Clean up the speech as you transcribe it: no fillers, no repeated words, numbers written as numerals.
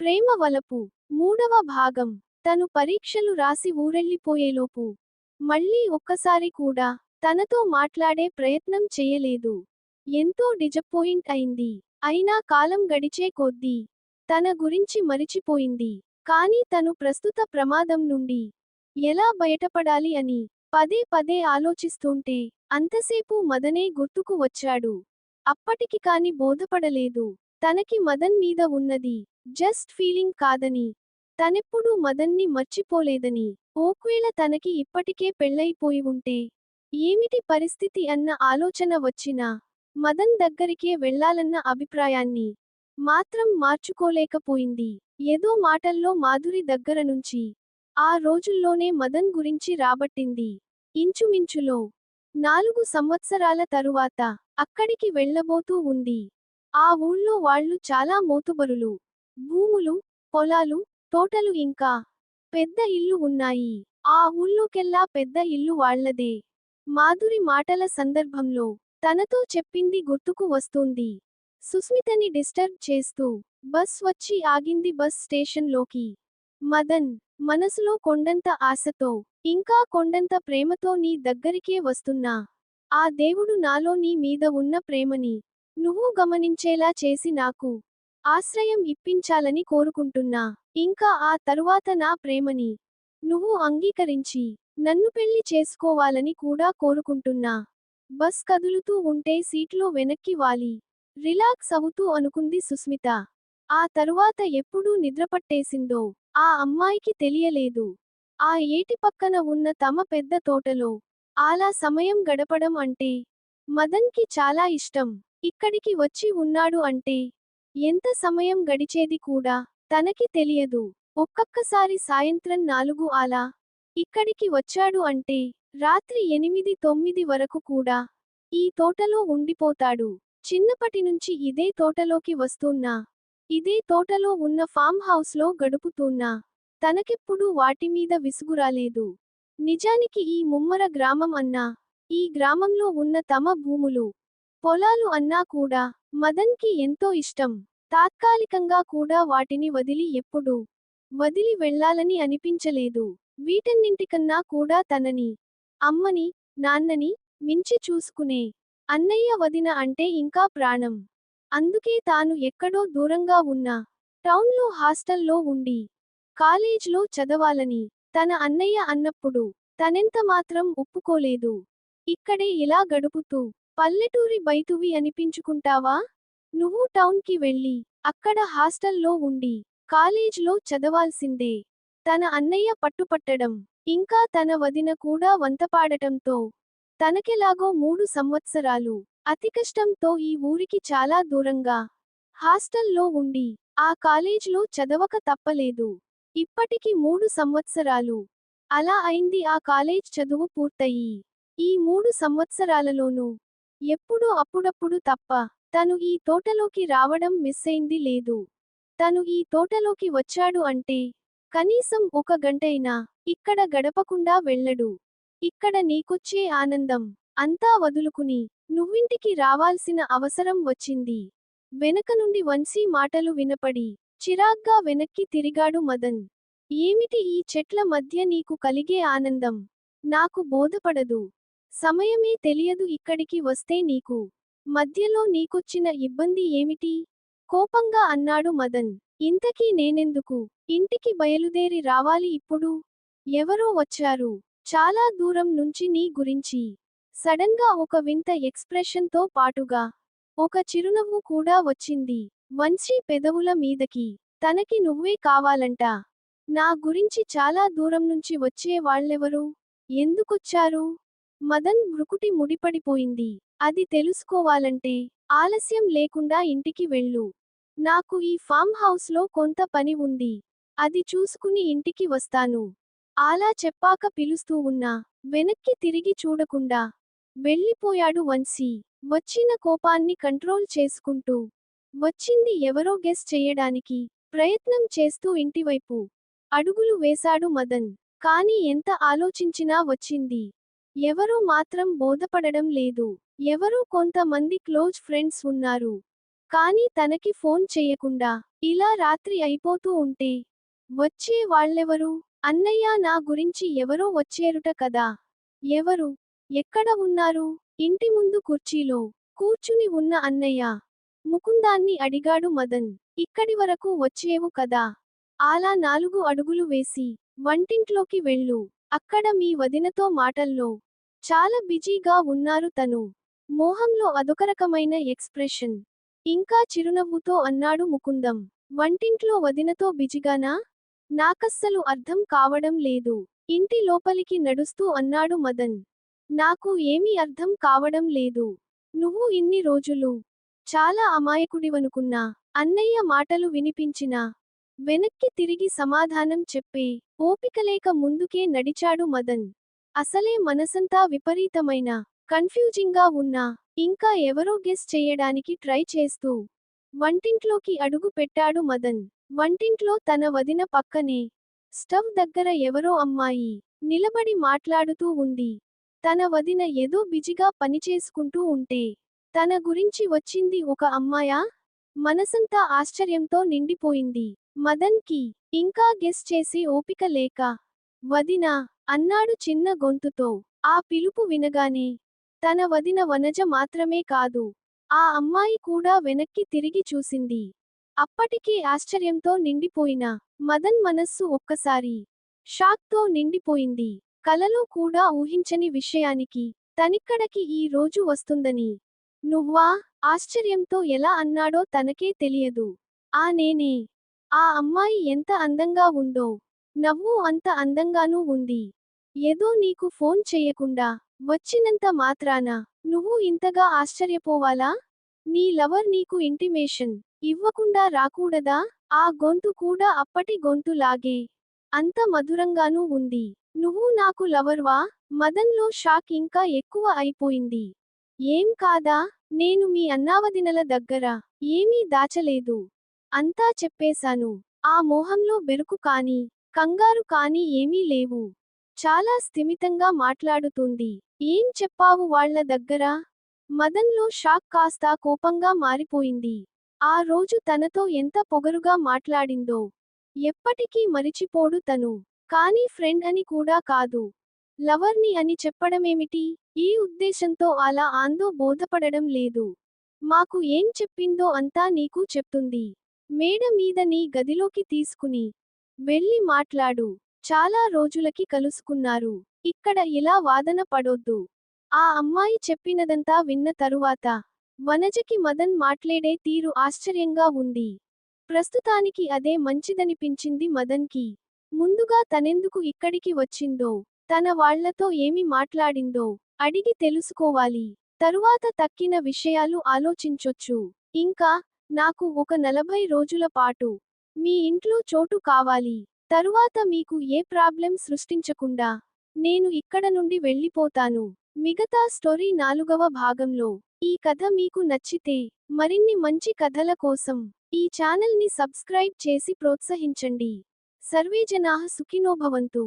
ప్రేమ వలపు మూడవ భాగం. తను పరీక్షలు రాసి ఊరెళ్ళిపోయేలోపు మళ్ళీ ఒక్కసారి కూడా తనతో మాట్లాడే ప్రయత్నం చేయలేదు. ఎంతో డిజపాయింట్ అయింది. అయినా కాలం గడిచే కొద్దీ తన గురించి మరిచిపోయింది. కానీ తను ప్రస్తుత ప్రమాదం నుండి ఎలా బయటపడాలి అని పదే పదే ఆలోచిస్తుంటే అంతసేపు మదనే గుర్తుకు వచ్చాడు. అప్పటికి కాని బోధపడలేదు. తనకి మదన్ మీద ఉన్నది జస్ట్ ఫీలింగ్ కాదని, తనెప్పుడూ మదన్ని మర్చిపోలేదని. ఓక్వేళ తనకి ఇప్పటికే పెళ్ళైపోయి ఉంటే ఏమిటి పరిస్థితి అన్న ఆలోచన వచ్చినా మదన్ దగ్గరికే వెళ్ళాలన్న అభిప్రాయాన్ని మాత్రం మార్చుకోలేకపోయింది. ఏదో మాటల్లో మాధురి దగ్గర నుంచి ఆ రోజుల్లోనే మదన్ గురించి రాబట్టింది. ఇంచుమించులో 4 సంవత్సరాల తరువాత అక్కడికి వెళ్ళబోతూ ఉంది. ఆ ఊళ్ళో వాళ్ళు చాలా మోతుబరులు. భూములు, పొలాలు, తోటలు ఇంకా పెద్ద ఇల్లు ఉన్నాయి. ఆ ఊళ్ళోకెల్లా పెద్ద ఇల్లు వాళ్ళదే. మాధురి మాటల సందర్భంలో తనతో చెప్పింది గుర్తుకు వస్తుంది. సుస్మితని డిస్టర్బ్ చేస్తూ బస్ వచ్చి ఆగింది బస్ స్టేషన్లోకి. మదన్ మనసులో కొండంత ఆశతో, ఇంకా కొండంత ప్రేమతో నీ దగ్గరికే వస్తున్నా. ఆ దేవుడు నాలో నీ మీద ఉన్న ప్రేమని నువ్వు గమనించేలా చేసి నాకు ఆశ్రయం ఇప్పించాలని కోరుకుంటున్నా. ఇంకా ఆ తరువాత నా ప్రేమని నువ్వు అంగీకరించి నన్ను పెళ్లి చేసుకోవాలని కూడా కోరుకుంటున్నా. బస్ కదులుతూ ఉంటే సీట్లో వెనక్కి వాలి రిలాక్స్ అవుతూ అనుకుంది సుస్మిత. ఆ తరువాత ఎప్పుడు నిద్రపట్టేసిందో ఆ అమ్మాయికి తెలియలేదు. ఆ ఏటి పక్కన ఉన్న తమ పెద్ద తోటలో అలా సమయం గడపడం అంటే మదన్కి చాలా ఇష్టం. ఇక్కడికి వచ్చి ఉన్నాడు అంటే ఎంత సమయం గడిచేది కూడా తనకి తెలియదు. ఒక్కొక్కసారి సాయంత్రం 4 అలా ఇక్కడికి వచ్చాడు అంటే రాత్రి 8-9 వరకు కూడా ఈ తోటలో ఉండిపోతాడు. చిన్నప్పటినుంచి ఇదే తోటలోకి వస్తున్నా, ఇదే తోటలో ఉన్న ఫామ్ హౌస్లో గడుపుతున్నా తనకెప్పుడూ వాటిమీద విసుగురాలేదు. నిజానికి ఈ ముమ్మర గ్రామం అన్నా, ఈ గ్రామంలో ఉన్న తమ భూములు, పొలాలు అన్నా కూడా మదన్కి ఎంతో ఇష్టం. తాత్కాలికంగా కూడా వాటిని వదిలి ఎప్పుడూ వదిలి వెళ్ళాలని అనిపించలేదు. వీటన్నింటికన్నా కూడా తనని, అమ్మని, నాన్నని మించి చూసుకునే అన్నయ్య వదిన అంటే ఇంకా ప్రాణం. అందుకే తాను ఎక్కడో దూరంగా ఉన్న టౌన్లో హాస్టల్లో ఉండి కాలేజ్లో చదవాలని తన అన్నయ్య అన్నప్పుడు తనెంత మాత్రం ఒప్పుకోలేదు. ఇక్కడే ఇలా గడుపుతూ పల్లెటూరి బైతువి అనిపించుకుంటావా? నువ్వు టౌన్కి వెళ్ళి అక్కడ హాస్టల్లో ఉండి కాలేజ్లో చదవాల్సిందే. తన అన్నయ్య పట్టుపట్టడం, ఇంకా తన వదిన కూడా వంతపాడటంతో తనకెలాగో 3 సంవత్సరాలు అతికష్టంతో ఈ ఊరికి చాలా దూరంగా హాస్టల్లో ఉండి ఆ కాలేజ్లో చదవక తప్పలేదు. ఇప్పటికి 3 సంవత్సరాలు అలా అయింది ఆ కాలేజ్ చదువు పూర్తయి. ఈ 3 సంవత్సరాలలోనూ ఎప్పుడూ అప్పుడప్పుడు తప్ప తను ఈ తోటలోకి రావడం మిస్సయింది లేదు. తను ఈ తోటలోకి వచ్చాడు అంటే కనీసం ఒక గంటైనా ఇక్కడ గడపకుండా వెళ్ళడు. ఇక్కడ నీకొచ్చే ఆనందం అంతా వదులుకుని నువ్వింటికి రావాల్సిన అవసరం వచ్చింది. వెనక నుండి వంశీ మాటలు వినపడి చిరాగ్గా వెనక్కి తిరిగాడు మదన్. ఏమిటి ఈ చెట్ల మధ్య నీకు కలిగే ఆనందం? నాకు బోధపడదు. సమయమే తెలియదు ఇక్కడికి వస్తే నీకు. మధ్యలో నీకొచ్చిన ఇబ్బంది ఏమిటి? కోపంగా అన్నాడు మదన్. ఇంతకీ నేనెందుకు ఇంటికి బయలుదేరి రావాలి ఇప్పుడు? ఎవరో వచ్చారు చాలా దూరం నుంచి నీ గురించి. సడన్గా ఒక వింత ఎక్స్ప్రెషన్ తో పాటుగా ఒక చిరునవ్వు కూడా వచ్చింది వంశీ పెదవుల మీదకి. తనకి నువ్వే కావాలంట. నా గురించి చాలా దూరం నుంచి వచ్చే వాళ్ళెవరు? ఎందుకొచ్చారు? మదన్ భృకుటి ముడిపడిపోయింది. అది తెలుసుకోవాలంటే ఆలస్యం లేకుండా ఇంటికి వెళ్ళు. నాకు ఈ ఫామ్ హౌస్లో కొంత పని ఉంది. అది చూసుకుని ఇంటికి వస్తాను. అలా చెప్పాక పిలుస్తూ ఉన్నా వెనక్కి తిరిగి చూడకుండా వెళ్ళిపోయాడు వంశీ. వచ్చిన కోపాన్ని కంట్రోల్ చేసుకుంటూ వచ్చింది ఎవరో గెస్ చెయ్యడానికి ప్రయత్నం చేస్తూ ఇంటివైపు అడుగులు వేశాడు మదన్. కానీ ఎంత ఆలోచించినా వచ్చింది ఎవరో మాత్రం బోధపడడం లేదు. ఎవరో కొంతమంది క్లోజ్ ఫ్రెండ్స్ ఉన్నారు. కానీ తనకి ఫోన్ చెయ్యకుండా ఇలా రాత్రి అయిపోతూ ఉంటే వచ్చే వాళ్ళెవరు? అన్నయ్య, నా గురించి ఎవరో వచ్చేరుట కదా. ఎవరు? ఎక్కడ ఉన్నారు? ఇంటి ముందు కుర్చీలో కూర్చుని ఉన్న అన్నయ్య ముకుందాన్ని అడిగాడు మదన్. ఇక్కడి వరకు వచ్చేవు కదా. అలా 4 అడుగులు వేసి వంటింట్లోకి వెళ్ళు. అక్కడ మీ వదినతో మాటల్లో చాలా బిజీగా ఉన్నారు తను. మోహంలో అదొకరకమైన ఎక్స్ప్రెషన్. ఇంకా చిరునవ్వుతో అన్నాడు ముకుందం. వంటింట్లో వదినతో బిజీగానా? నాకస్సలు అర్థం కావడం లేదు. ఇంటి లోపలికి నడుస్తూ అన్నాడు మదన్. నాకు ఏమీ అర్థం కావడం లేదు. నువ్వు ఇన్ని రోజులు చాలా అమాయకుడివనుకున్నా. అన్నయ్య మాటలు వినిపించినా వెనక్కి తిరిగి సమాధానం చెప్పే ఓపికలేక ముందుకే నడిచాడు మదన్. అసలే మనసంతా విపరీతమైన కన్ఫ్యూజింగ్గా ఉన్నా ఇంకా ఎవరో గెస్ చేయడానికి ట్రై చేస్తూ వంటింట్లోకి అడుగు పెట్టాడు మదన్. వంటింట్లో తన వదిన పక్కనే స్టవ్ దగ్గర ఎవరో అమ్మాయి నిలబడి మాట్లాడుతూ ఉంది. తన వదిన ఏదో బిజీగా పనిచేసుకుంటూ ఉంటే తన గురించి వచ్చింది ఒక అమ్మాయా? మనసంతా ఆశ్చర్యంతో నిండిపోయింది మదన్ కి. ఇంకా గెస్ చేసి ఓపిక లేక వదినా అన్నాడు చిన్న గొంతుతో. ఆ పిలుపు వినగానే తన వదిన వనజ మాత్రమే కాదు, ఆ అమ్మాయి కూడా వెనక్కి తిరిగి చూసింది. అప్పటికే ఆశ్చర్యంతో నిండిపోయిన మదన్ మనస్సు ఒక్కసారి షాక్తో నిండిపోయింది. కలలో కూడా ఊహించని విషయానికి తనిక్కడకి ఈ రోజు వస్తుందని. నువ్వా? ఆశ్చర్యంతో ఎలా అన్నాడో తనకే తెలియదు. నేనే. ఆ అమ్మాయి ఎంత అందంగా ఉందో. నవ్వు అంత అందంగానూ ఉంది. ఏదో నీకు ఫోన్ చెయ్యకుండా వచ్చినంత మాత్రాన నువ్వు ఇంతగా ఆశ్చర్యపోవాలా? నీ లవర్ నీకు ఇంటిమేషన్ ఇవ్వకుండా రాకూడదా? ఆ గొంతు కూడా అప్పటి గొంతు లాగే అంత మధురంగానూ ఉంది. నువ్వు నాకు లవర్వా? మదన్లో షాక్ ఇంకా ఎక్కువ అయిపోయింది. ఏం కాదా? నేను మీ అన్నావదినల దగ్గర ఏమీ దాచలేదు. అంతా చెప్పేశాను. ఆ మోహంలో బెరుకు కానీ కంగారు కానీ ఏమీ లేవు. చాలా స్థిమితంగా మాట్లాడుతుంది. ఏం చెప్పావు వాళ్ళ దగ్గర? మదన్లో షాక్ కాస్త కోపంగా మారిపోయింది. ఆ రోజు తనతో ఎంత పొగరుగా మాట్లాడిందో ఎప్పటికీ మరిచిపోడు తను. కానీ ఫ్రెండ్ అని కూడా కాదు, లవర్ని అని చెప్పడమేమిటి? ఈ ఉద్దేశంతో అలా ఆందో బోధపడడం లేదు. మాకు ఏం చెప్పిందో అంతా నీకు చెప్తుంది. మేడ మీద నీ గదిలోకి తీసుకుని వెళ్ళి మాట్లాడు. చాలా రోజులకి కలుసుకున్నారు. ఇక్కడ ఇలా వాదన పడొద్దు. ఆ అమ్మాయి చెప్పినదంతా విన్న తరువాత వనజకి మదన్ మాట్లాడే తీరు ఆశ్చర్యంగా ఉంది. ప్రస్తుతానికి అదే మంచిదనిపించింది మదన్కి. ముందుగా తనెందుకు ఇక్కడికి వచ్చిందో, తన వాళ్లతో ఏమి మాట్లాడిందో అడిగి తెలుసుకోవాలి. తరువాత తక్కిన విషయాలు ఆలోచించొచ్చు. ఇంకా నాకు ఒక 40 రోజుల పాటు మీ ఇంట్లో చోటు కావాలి. తరువాత మీకు ఏ ప్రాబ్లం సృష్టించకుండా నేను ఇక్కడ నుండి వెళ్ళిపోతాను. మిగతా స్టోరీ 4వ భాగంలో. ఈ కథ మీకు నచ్చితే మరిన్ని మంచి కథల కోసం ఈ ఛానల్ని సబ్స్క్రైబ్ చేసి ప్రోత్సహించండి. సర్వే జనాః సుఖినో భవంతు.